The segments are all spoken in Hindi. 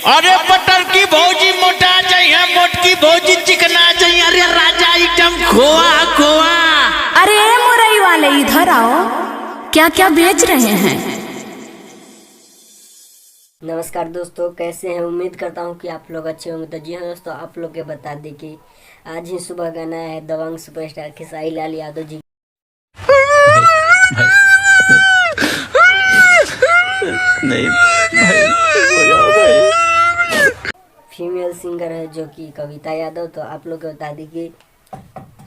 अरे बटर की भौजी मोटा चाहिए, मोटकी भौजी चिकना चाहिए। अरे राजा आइटम खोआ खोआ। अरे मुरई वाले इधर आओ, क्या क्या बेच रहे हैं। नमस्कार दोस्तों, कैसे हैं। उम्मीद करता हूं कि आप लोग अच्छे होंगे। तो जी हाँ दोस्तों, आप लोग के बता दें कि आज ही सुबह गाना है दबंग सुपरस्टार खेसारी लाल यादव जी नहीं भाई, फीमेल सिंगर है जो कि कविता यादव। तो आप लोग को बता दें कि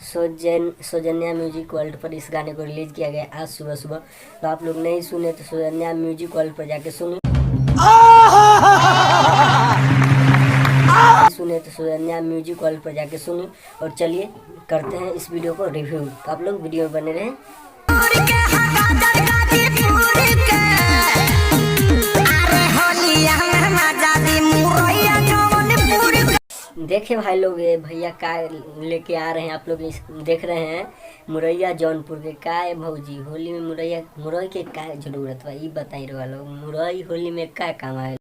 सौजन्या म्यूजिक वर्ल्ड पर इस गाने को रिलीज किया गया आज सुबह सुबह। तो आप लोग नहीं सुने तो सौजन्या म्यूजिक वर्ल्ड पर जाके सुनिए। सुने तो सौजन्या म्यूजिक वर्ल्ड पर जाके सुनिए। और चलिए करते हैं इस वीडियो को रिव्यू। तो आप लोग वीडियो में बने रहें। देखे भाई लोग, ये भैया का लेके आ रहे हैं। आप लोग देख रहे हैं मुरैया जौनपुर के। का है भौजी होली में मुरई के का जरूरत बा, ये बताई रहा लोग। मुरई होली में का काम है।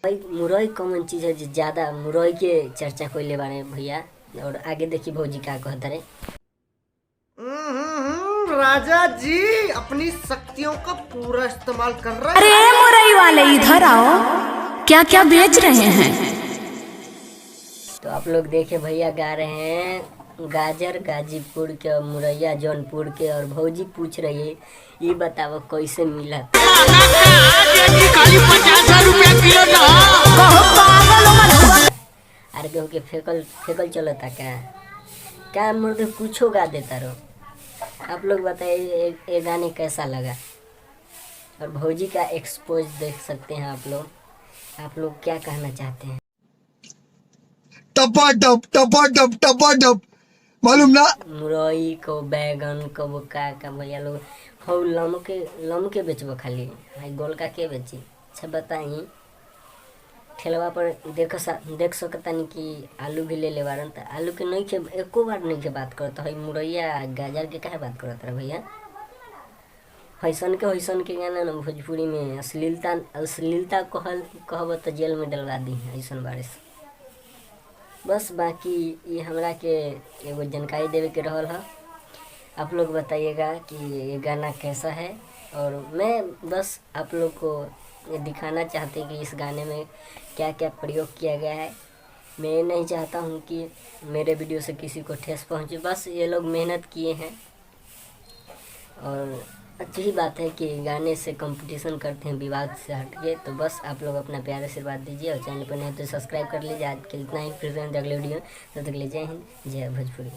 भाई मुरई कॉमन चीज है, ज्यादा मुरई के चर्चा कोई ले बारे भैया। और आगे देखिए भौजी का कहते रहे। राजा जी अपनी शक्तियों का पूरा इस्तेमाल कर रहे हैं। अरे मुरई वाले इधर आओ, क्या क्या बेच रहे हैं। तो आप लोग देखे भैया गा रहे हैं गाजर गाजीपुर के और मुरैया जौनपुर के। और भौजी पूछ रही है ये बताओ कैसे मिला। खाली 50 रुपया किलो ना। अरे केहू के फेकल चलता क्या मुर्गे कुछो गा देता रहो। आप लोग बताइए ये गाने कैसा लगा। और भौजी का एक्सपोज देख सकते हैं आप लोग क्या कहना चाहते हैं। टपा मालूम ना। मुरई को बैगन को का भैया लोग हो लमके बेचबो खाली। भाई गोलका के बेची। अच्छा बताई ठेलवा पर देख सकता नहीं कि आलू भी ले बारन। तो आलू के नहीं के एको बार नहीं के बात करता है। मुरैया गाजर के काहे बात करता है भैया। हैसन के गाना ना भोजपुरी में अश्लीलता कहब तो जेल में डलवा दी ऐसन बारिश। बस बाकी ये हमरा के एगो जानकारी देवे के रहल है। आप लोग बताइएगा कि ये गाना कैसा है। और मैं बस आप लोग को ये दिखाना चाहते कि इस गाने में क्या क्या प्रयोग किया गया है। मैं नहीं चाहता हूँ कि मेरे वीडियो से किसी को ठेस पहुँचे। बस ये लोग मेहनत किए हैं। और अच्छी बात है कि गाने से कंपटीशन करते हैं विवाद से हटके। तो बस आप लोग अपना प्यार आशीर्वाद दीजिए। और चैनल पर नहीं तो सब्सक्राइब कर लीजिए। आज के इतना ही, फिर अगले वीडियो। तब तक ले जय हिंद, जय भोजपुरी।